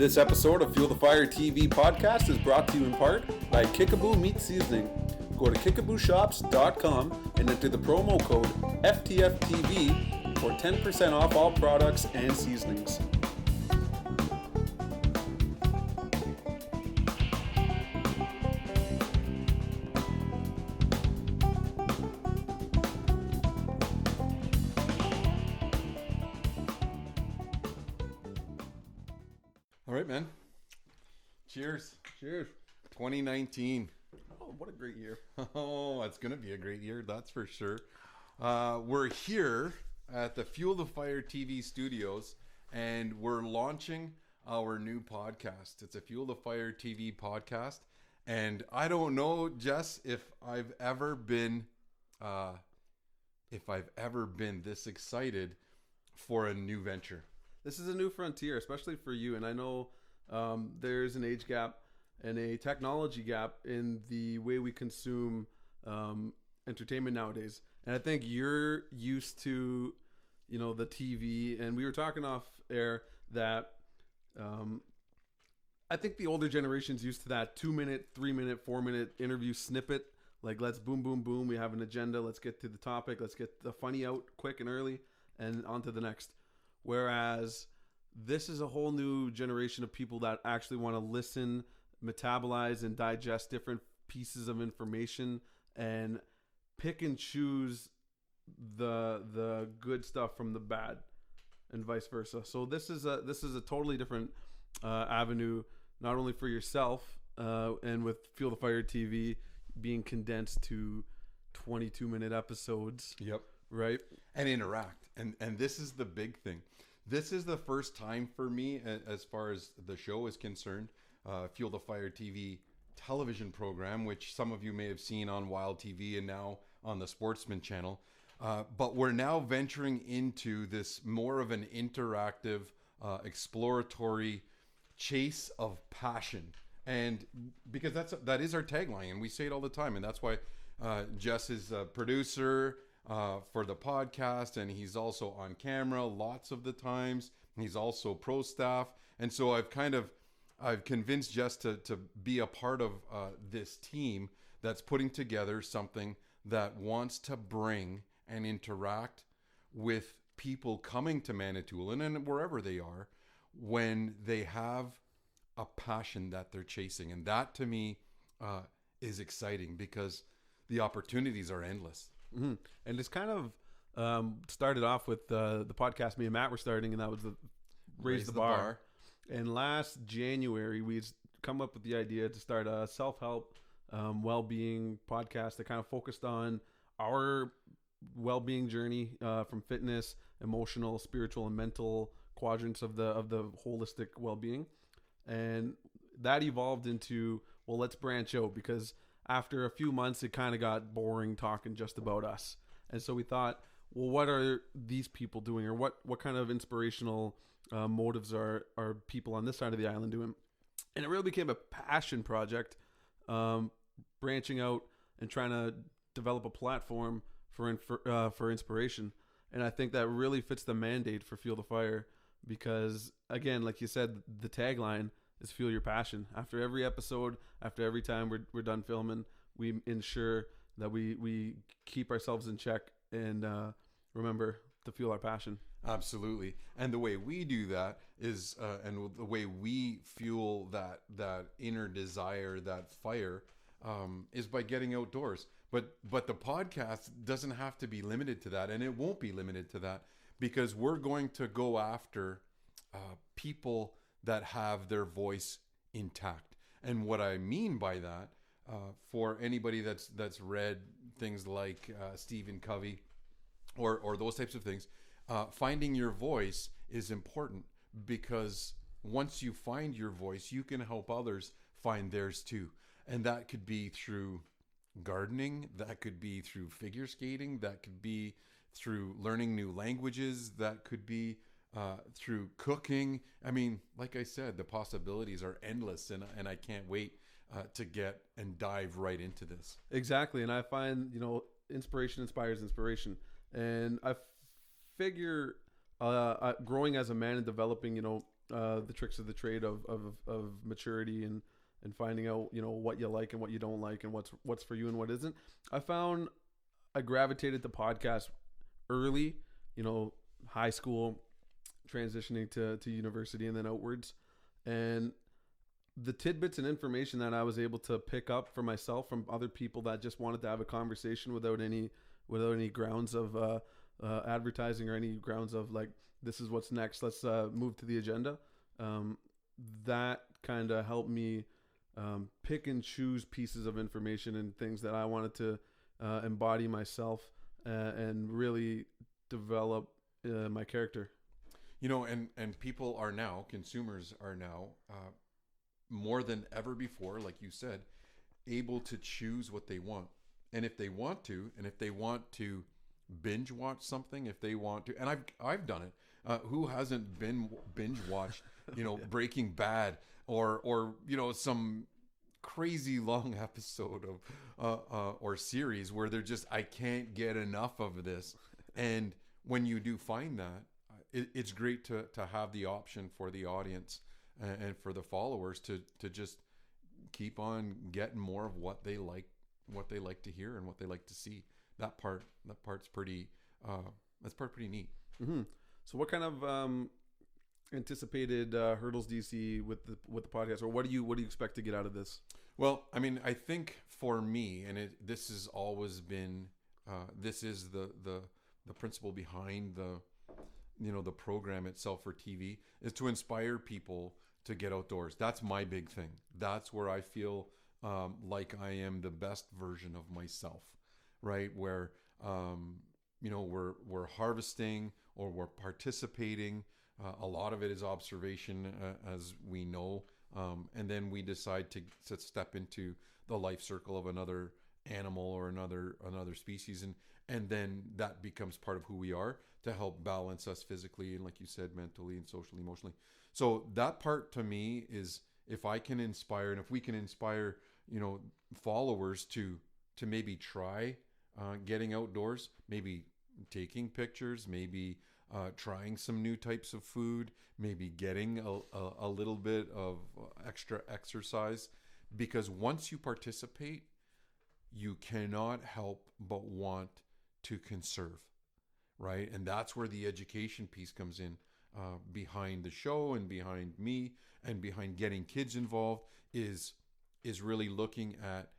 This episode of Fuel the Fire TV podcast is brought to you in part by Kickaboo Meat Seasoning. Go to kickabooshops.com and enter the promo code FTFTV for 10% off all products and seasonings. All right, man. Cheers. Cheers. 2019. Oh, what a great year. Oh, it's going to be a great year, that's for sure. We're here at the Fuel the Fire TV studios, and we're launching our new podcast. It's a Fuel the Fire TV podcast, and I don't know, Jess, if I've ever been this excited for a new venture. This is a new frontier, especially for you. And I know there's an age gap and a technology gap in the way we consume entertainment nowadays. And I think you're used to, the TV. And we were talking off air that I think the older generation's used to that 2-minute, 3-minute, 4-minute interview snippet. Like, let's boom, boom, boom. We have an agenda. Let's get to the topic. Let's get the funny out quick and early and on to the next. Whereas this is a whole new generation of people that actually want to listen, metabolize, and digest different pieces of information and pick and choose the good stuff from the bad, and vice versa. So this is a totally different avenue, not only for yourself, and with Fuel the Fire TV being condensed to 22-minute episodes. Yep. Right? And interact. And this is the big thing. This is the first time for me, as far as the show is concerned, Fuel the Fire TV television program, which some of you may have seen on Wild TV and now on the Sportsman channel. But we're now venturing into this more of an interactive, exploratory chase of passion. And because that is our tagline, and we say it all the time. And that's why Jess is a producer for the podcast, and he's also on camera lots of the times. He's also pro staff, and so I've convinced Jess to be a part of this team that's putting together something that wants to bring and interact with people coming to Manitoulin and wherever they are when they have a passion that they're chasing. And that to me is exciting because the opportunities are endless. Mm-hmm. And it's kind of started off with the podcast me and Matt were starting, and that was the Raise the Bar. And last January, we come up with the idea to start a self-help well-being podcast that kind of focused on our well-being journey from fitness, emotional, spiritual, and mental quadrants of the holistic well-being. And that evolved into, well, let's branch out, because after a few months, it kind of got boring talking just about us. And so we thought, well, what are these people doing? Or what kind of inspirational motives are people on this side of the island doing? And it really became a passion project, branching out and trying to develop a platform for inspiration. And I think that really fits the mandate for Fuel the Fire because, again, like you said, the tagline is fuel your passion. After every episode, after every time we're done filming, we ensure that we keep ourselves in check and remember to fuel our passion. Absolutely. And the way we do that is, and the way we fuel that inner desire, that fire, is by getting outdoors. But the podcast doesn't have to be limited to that, and it won't be limited to that, because we're going to go after people that have their voice intact. And what I mean by that, for anybody that's read things like Stephen Covey or those types of things, finding your voice is important, because once you find your voice, you can help others find theirs too. And that could be through gardening, that could be through figure skating, that could be through learning new languages, that could be through cooking. I mean, like I said, the possibilities are endless, and I can't wait to get and dive right into this. Exactly. And I find, inspiration inspires inspiration. And I figure growing as a man and developing, the tricks of the trade of maturity and finding out, you know, what you like and what you don't like and what's for you and what isn't. I found I gravitated to podcasts early, you know, high school, transitioning to university and then outwards. And the tidbits and information that I was able to pick up for myself from other people that just wanted to have a conversation without any grounds of advertising or any grounds of like, this is what's next, let's move to the agenda. That kind of helped me pick and choose pieces of information and things that I wanted to embody myself and really develop my character. You know, and people are now, consumers are now, more than ever before, like you said, able to choose what they want. And if they want to binge watch something, if they want to, and I've done it. Who hasn't been binge watched, you know, Breaking Bad or you know, some crazy long episode of or series where they're just, I can't get enough of this. And when you do find that, it's great to have the option for the audience and for the followers to just keep on getting more of what they like to hear and what they like to see. Part's pretty pretty neat. Mm-hmm. So what kind of anticipated hurdles do you see with the podcast, or what do you expect to get out of this? Well, I mean, I think for me, and this has always been, this is the principle behind the program itself for TV, is to inspire people to get outdoors. That's my big thing. That's where I feel like I am the best version of myself, right? Where we're harvesting or we're participating. A lot of it is observation, as we know, and then we decide to step into the life circle of another animal or another species, and then that becomes part of who we are to help balance us physically and, like you said, mentally and socially, emotionally. So that part to me is, if I can inspire, and if we can inspire, you know, followers to maybe try getting outdoors, maybe taking pictures, maybe trying some new types of food, maybe getting a little bit of extra exercise, because once you participate, you cannot help but want to conserve, right? And that's where the education piece comes in, behind the show and behind me and behind getting kids involved, is really looking at,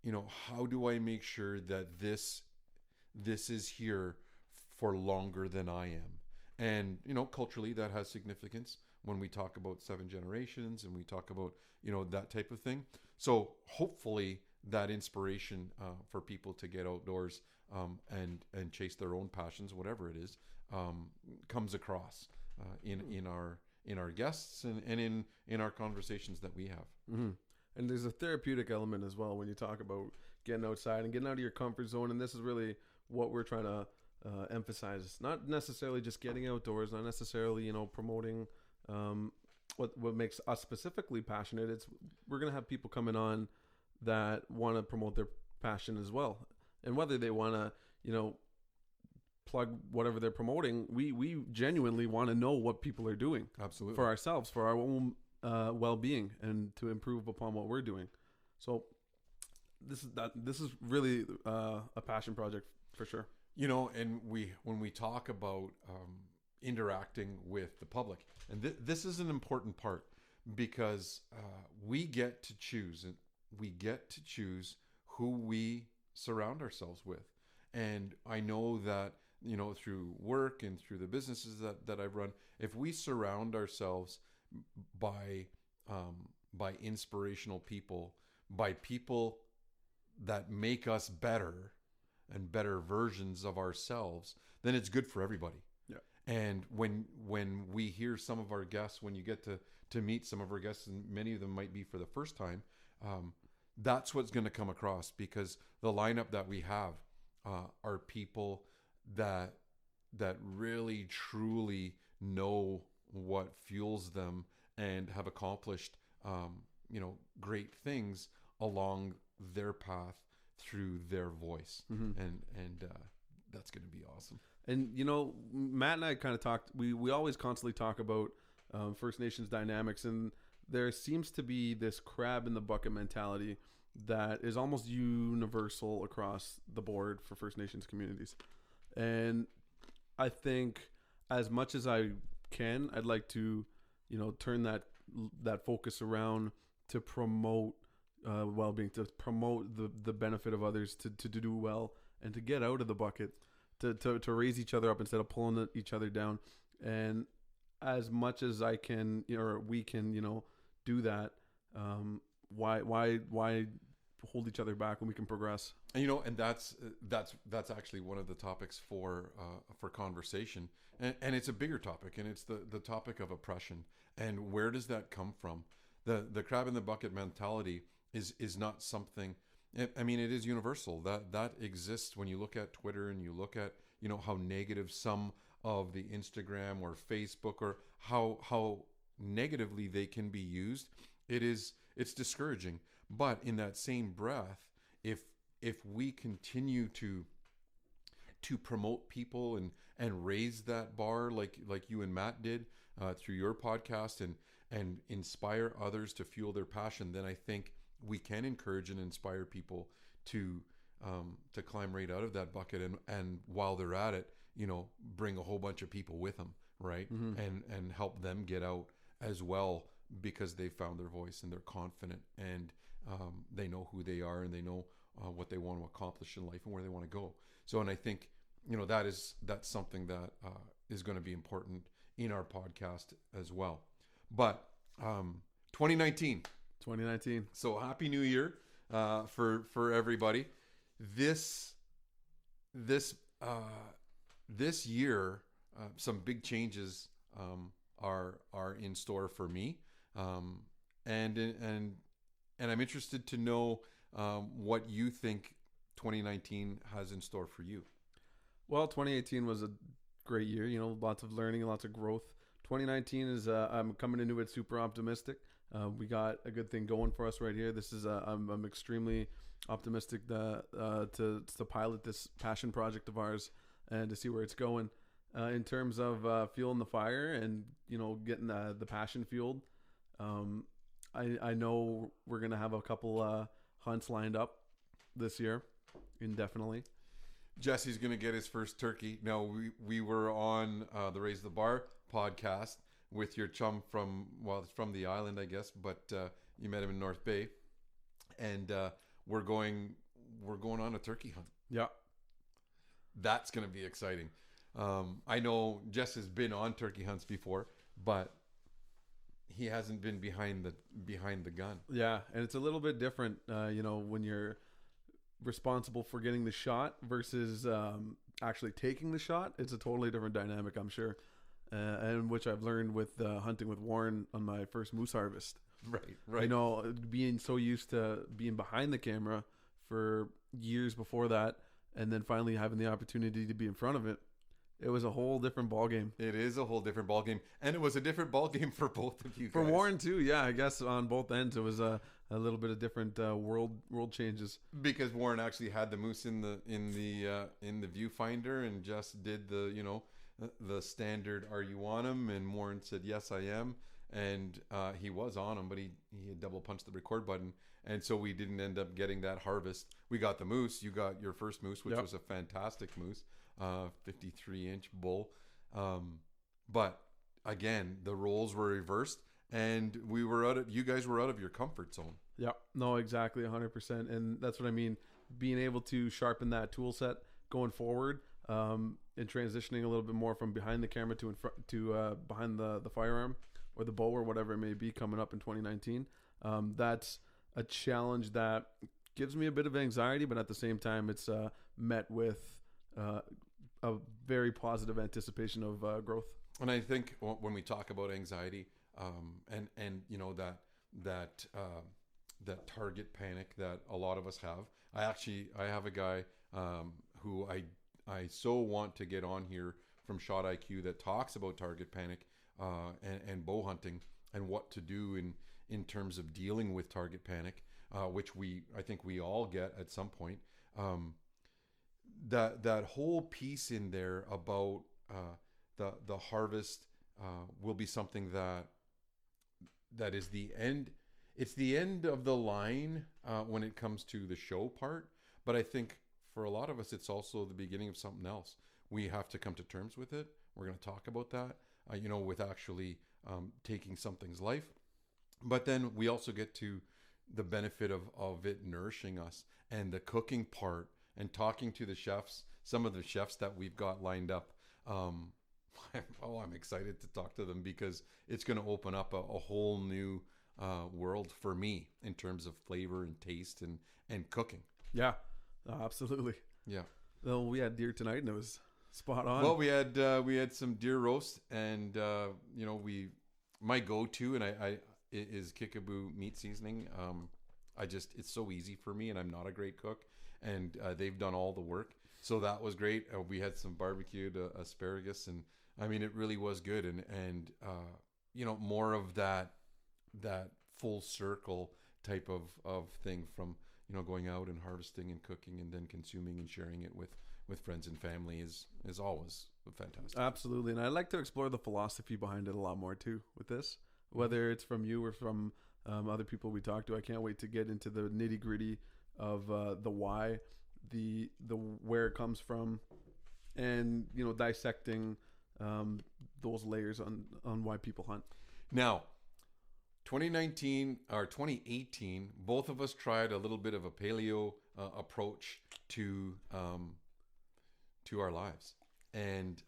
you know, how do I make sure that this is here for longer than I am? And, you know, culturally that has significance when we talk about 7 generations and we talk about, you know, that type of thing. So hopefully that inspiration for people to get outdoors and chase their own passions, whatever it is, comes across in our guests and in our conversations that we have. Mm-hmm. And there's a therapeutic element as well when you talk about getting outside and getting out of your comfort zone. And this is really what we're trying to emphasize. Not necessarily just getting outdoors, not necessarily, you know, promoting what makes us specifically passionate. It's, we're going to have people coming on that want to promote their passion as well. And whether they want to, you know, plug whatever they're promoting, we genuinely want to know what people are doing. Absolutely. For ourselves, for our own well-being, and to improve upon what we're doing. So this is really a passion project for sure. You know, and when we talk about interacting with the public, and this is an important part, because we get to choose who we surround ourselves with. And I know that, you know, through work and through the businesses that I've run, if we surround ourselves by inspirational people, by people that make us better and better versions of ourselves, then it's good for everybody. Yeah. And when we hear some of our guests, when you get to meet some of our guests, and many of them might be for the first time, that's what's going to come across, because the lineup that we have are people that really truly know what fuels them and have accomplished you know, great things along their path through their voice. Mm-hmm. and that's going to be awesome. And, you know, Matt and I kind of talked, we always constantly talk about First Nations dynamics, and there seems to be this crab in the bucket mentality that is almost universal across the board for First Nations communities. And I think as much as I can, I'd like to, turn that focus around to promote well-being, to promote the benefit of others, to do well, and to get out of the bucket, to raise each other up instead of pulling each other down. And as much as I can, or we can, do that. Why hold each other back when we can progress? And that's actually one of the topics for conversation, and it's a bigger topic, and it's the topic of oppression. And where does that come from? The crab in the bucket mentality is not something. I mean, it is universal. That exists when you look at Twitter and you look at how negative some of the Instagram or Facebook, or how negatively they can be used. It's discouraging. But in that same breath, if we continue to promote people and raise that bar like you and Matt did through your podcast, and inspire others to fuel their passion, then I think we can encourage and inspire people to climb right out of that bucket, and while they're at it, bring a whole bunch of people with them, right? Mm-hmm. And help them get out as well, because they found their voice and they're confident, and they know who they are, and they know what they want to accomplish in life and where they want to go. So, and I think that's something that is going to be important in our podcast as well. But 2019. So happy New Year for everybody. This year, some big changes are in store for me, and I'm interested to know what you think 2019 has in store for you. Well, 2018 was a great year. Lots of learning, lots of growth. 2019 is I'm coming into it super optimistic. We got a good thing going for us right here. This is I'm extremely optimistic to pilot this passion project of ours and to see where it's going. In terms of fueling the fire and getting the passion fueled, I know we're gonna have a couple hunts lined up this year, indefinitely. Jesse's gonna get his first turkey. No, we were on the Raise the Bar podcast with your chum from the island, I guess, but you met him in North Bay, and we're going on a turkey hunt. Yeah, that's gonna be exciting. I know Jess has been on turkey hunts before, but he hasn't been behind the gun. Yeah, and it's a little bit different, when you're responsible for getting the shot versus actually taking the shot. It's a totally different dynamic, I'm sure, and which I've learned with hunting with Warren on my first moose harvest. Right. Being so used to being behind the camera for years before that, and then finally having the opportunity to be in front of it. It was a whole different ballgame. It is a whole different ballgame, and it was a different ballgame for both of you guys. For Warren too, yeah. I guess on both ends, it was a little bit of different world changes. Because Warren actually had the moose in the viewfinder, and just did the standard "Are you on him?" and Warren said, "Yes, I am," and he was on him, but he had double punched the record button, and so we didn't end up getting that harvest. We got the moose. You got your first moose, which was a fantastic moose. 53-inch bull, but again, the roles were reversed, and you guys were out of your comfort zone. Yeah, no, exactly, 100%, and that's what I mean. Being able to sharpen that tool set going forward, and transitioning a little bit more from behind the camera to behind the firearm or the bow or whatever it may be coming up in 2019. That's a challenge that gives me a bit of anxiety, but at the same time, it's met with a very positive anticipation of growth. And I think when we talk about anxiety, and that target panic that a lot of us have, I have a guy who I so want to get on here from Shot IQ that talks about target panic and bow hunting and what to do in terms of dealing with target panic, which I think we all get at some point. That whole piece in there about the harvest will be something that is the end. It's the end of the line when it comes to the show part. But I think for a lot of us, it's also the beginning of something else. We have to come to terms with it. We're going to talk about that, with actually taking something's life. But then we also get to the benefit of it nourishing us, and the cooking part, and talking to the chefs, some of the chefs that we've got lined up. I'm excited to talk to them, because it's going to open up a whole new world for me in terms of flavor and taste and cooking. Yeah, absolutely. Yeah. Well, we had deer tonight, and it was spot on. Well, we had some deer roast, and my go-to, and I is Kickaboo meat seasoning. It's so easy for me, and I'm not a great cook, and they've done all the work. So that was great. We had some barbecued asparagus, and I mean, it really was good. And more of that full circle type of thing, from, going out and harvesting and cooking and then consuming and sharing it with friends and family is always fantastic. Absolutely. And I'd like to explore the philosophy behind it a lot more too with this, whether it's from you or from other people we talk to. I can't wait to get into the nitty gritty of the why, the where it comes from, and dissecting those layers on why people hunt. Now, 2019 or 2018, both of us tried a little bit of a paleo approach to our lives. And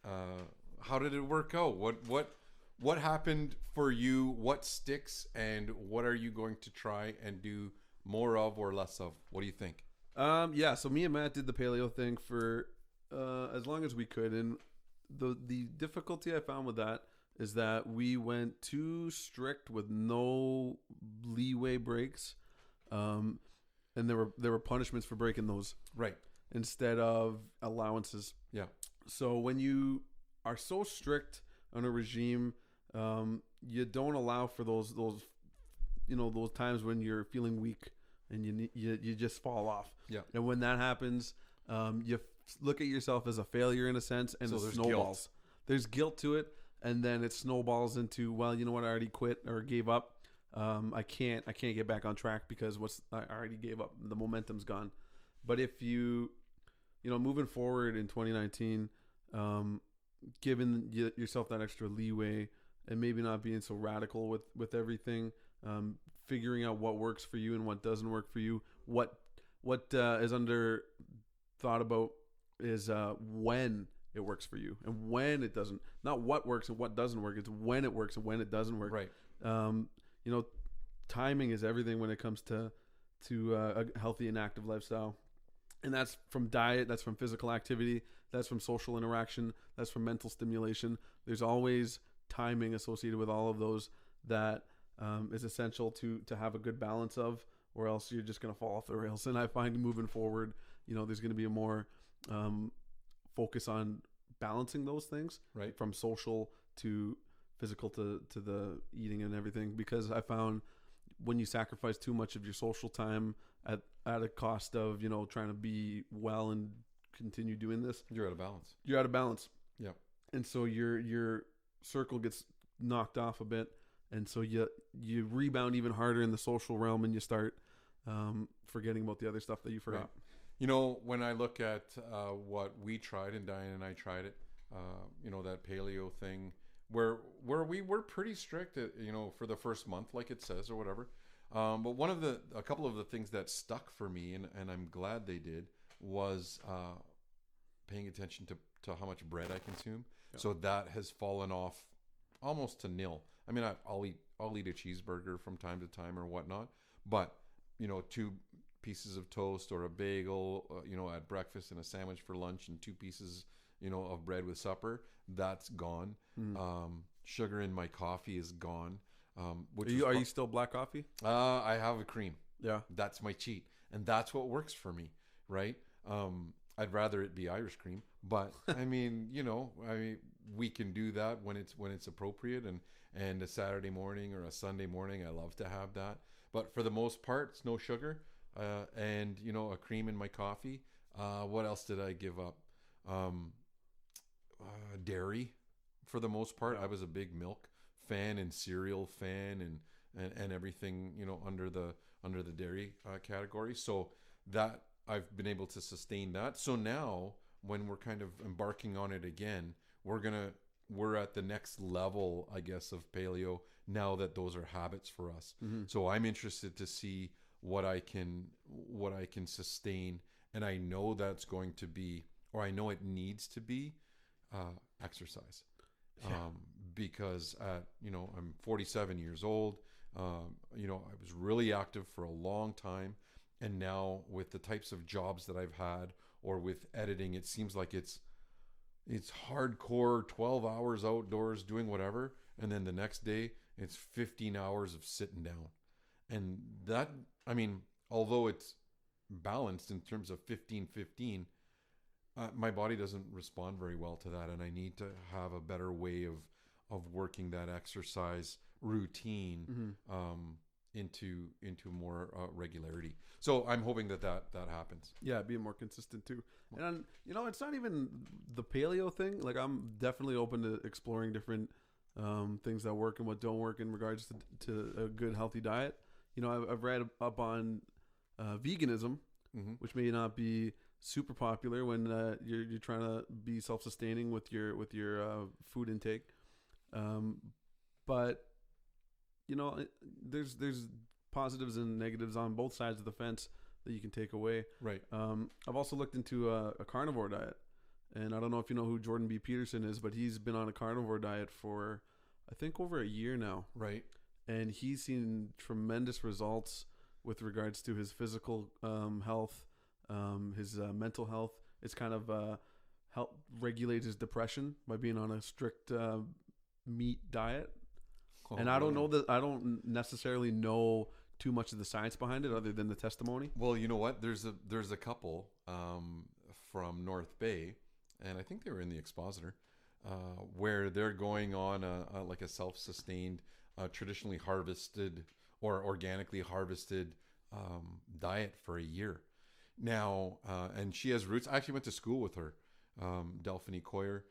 how did it work out? What happened for you? What sticks, and what are you going to try and do more of or less of? What do you think? So me and Matt did the paleo thing for as long as we could, and the difficulty I found with that is that we went too strict with no leeway breaks, and there were punishments for breaking those, right, instead of allowances. Yeah. So when you are so strict on a regime, you don't allow for those times when you're feeling weak and you just fall off. Yeah. And when that happens, you look at yourself as a failure in a sense, and so it snowballs. Guilt. There's guilt to it, and then it snowballs into, well, you know what, I already quit or gave up. I can't get back on track because I already gave up. The momentum's gone. But if you moving forward in 2019, giving yourself that extra leeway and maybe not being so radical with everything, figuring out what works for you and what doesn't work for you, what is under thought about is when it works for you and when it doesn't. Not what works and what doesn't work. It's when it works and when it doesn't work. Right. Timing is everything when it comes to a healthy and active lifestyle. And that's from diet, that's from physical activity, that's from social interaction, that's from mental stimulation. There's always timing associated with all of those that is essential to have a good balance of, or else you're just going to fall off the rails. And I find moving forward, there's going to be a more focus on balancing those things, right, from social to physical to the eating and everything, because I found when you sacrifice too much of your social time at a cost of trying to be well and continue doing this, you're out of balance. Yeah. And so your circle gets knocked off a bit, and so you rebound even harder in the social realm, and you start forgetting about the other stuff that you forgot. Right. When I look at what we tried, and Diane and I tried it, that paleo thing, where we were pretty strict at, for the first month, like it says, or whatever. But a couple of the things that stuck for me, and I'm glad they did, was paying attention to how much bread I consume. Yeah. So that has fallen off almost to nil. I mean, I'll eat a cheeseburger from time to time or whatnot, but 2 pieces of toast or a bagel, at breakfast, and a sandwich for lunch, and 2 pieces, of bread with supper, that's gone. Sugar in my coffee is gone. Are you still black coffee? I have a cream. Yeah. That's my cheat. And that's what works for me, right? I'd rather it be Irish cream, but I mean, we can do that when it's appropriate, and a Saturday morning or a Sunday morning, I love to have that. But for the most part, it's no sugar, and a cream in my coffee. What else did I give up? Dairy for the most part. I was a big milk fan and cereal fan and everything, under the dairy category. So that I've been able to sustain that. So now when we're kind of embarking on it again, we're at the next level, I guess, of paleo now that those are habits for us. So I'm interested to see what I can sustain, and I know that's going to be, or I know it needs to be, exercise. Because I'm 47 years old. I was really active for a long time, and now with the types of jobs that I've had, or with editing, it seems like it's hardcore 12 hours outdoors doing whatever, and then the next day it's 15 hours of sitting down. And that, although it's balanced in terms of 15-15, my body doesn't respond very well to that, and I need to have a better way of working that exercise routine into more regularity. So I'm hoping that happens. Yeah, being more consistent too. And it's not even the paleo thing. Like, I'm definitely open to exploring different things that work and what don't work in regards to a good healthy diet. I've read up on veganism, which may not be super popular when you're trying to be self-sustaining with your food intake, but there's positives and negatives on both sides of the fence that you can take away. Right. I've also looked into a carnivore diet, and I don't know if you know who Jordan B. Peterson is, but he's been on a carnivore diet for I think over a year now. Right. And he's seen tremendous results with regards to his physical health, his mental health. It's kind of helped regulate his depression by being on a strict meat diet. And I don't necessarily know too much of the science behind it other than the testimony. Well, you know what? There's a couple from North Bay, and I think they were in the Expositor, where they're going on a self-sustained, traditionally harvested or organically harvested diet for a year now. And she has roots. I actually went to school with her, Delphine Coyer.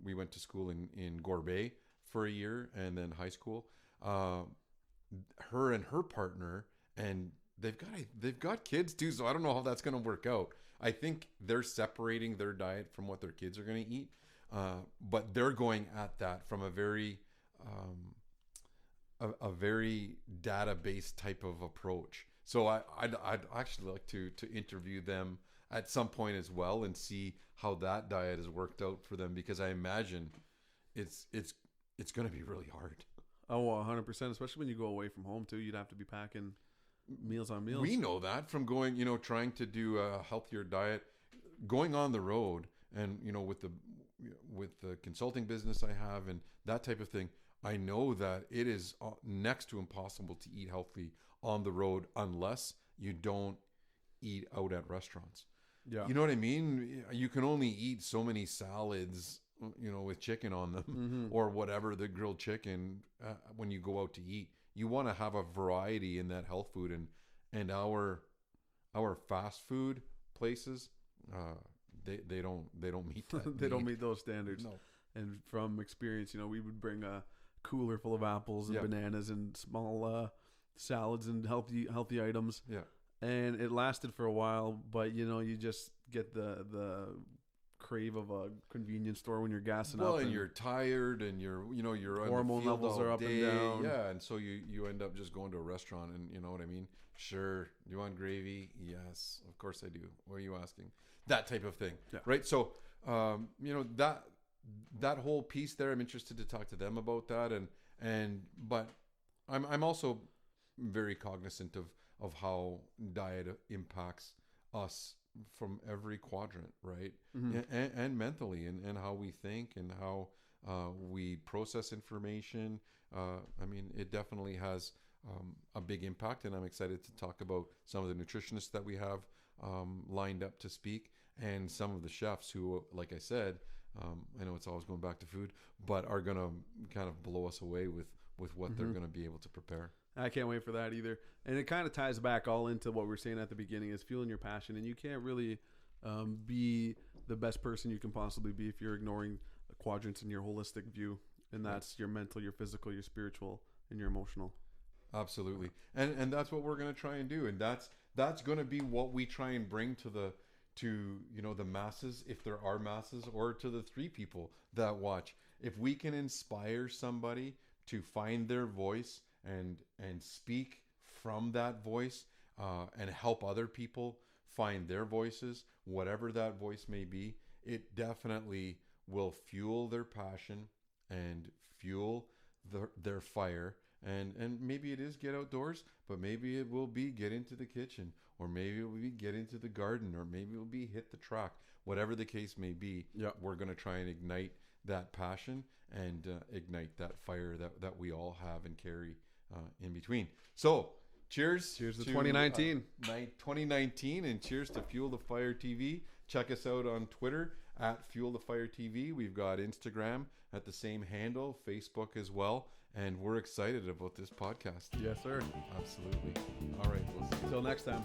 We went to school in Gore Bay for a year, and then high school. Her and her partner, and they've got kids too, so I don't know how that's going to work out. I think they're separating their diet from what their kids are going to eat, but they're going at that from a very data-based type of approach. So I'd actually like to interview them at some point as well and see how that diet has worked out for them, because I imagine it's going to be really hard. Oh, 100%, especially when you go away from home too. You'd have to be packing meals on meals. We know that from going, trying to do a healthier diet, going on the road, and with the consulting business I have and that type of thing. I know that it is next to impossible to eat healthy on the road unless you don't eat out at restaurants. Yeah. You know what I mean? You can only eat so many salads, with chicken on them, or whatever, the grilled chicken, when you go out to eat. You want to have a variety in that health food, and our fast food places, they don't meet that. They don't meet those standards. No. And from experience, we would bring a cooler full of apples and bananas and small salads and healthy items. Yeah. And it lasted for a while, but you just get the crave of a convenience store when you're gassing up. And you're tired, and you're hormone levels are up and down. Yeah, and so you end up just going to a restaurant, and you know what I mean? Sure. Do you want gravy? Yes, of course I do. What are you asking? That type of thing. Yeah. Right? So, that whole piece there, I'm interested to talk to them about that, but I'm also very cognizant of how diet impacts us from every quadrant, right? And mentally, and how we think, and how we process information. It definitely has a big impact, and I'm excited to talk about some of the nutritionists that we have lined up to speak, and some of the chefs who, like I said, I know it's always going back to food, but are going to kind of blow us away with what they're going to be able to prepare. I can't wait for that either. And it kind of ties back all into what we were saying at the beginning, is fueling your passion. And you can't really be the best person you can possibly be if you're ignoring quadrants in your holistic view, and that's your mental, your physical, your spiritual, and your emotional. Absolutely. And that's what we're going to try and do. And that's going to be what we try and bring to the masses, if there are masses, or to the 3 people that watch. If we can inspire somebody to find their voice and speak from that voice, and help other people find their voices, whatever that voice may be, it definitely will fuel their passion and fuel their fire. And maybe it is get outdoors, but maybe it will be get into the kitchen, or maybe it will be get into the garden, or maybe it will be hit the track. Whatever the case may be, we're going to try and ignite that passion and ignite that fire that we all have and carry in between. So cheers to 2019. 2019, and cheers to Fuel the Fire TV. Check us out on Twitter at Fuel the Fire TV. We've got Instagram at the same handle, Facebook as well. And we're excited about this podcast. Yes, sir. Absolutely. All right. Until next time.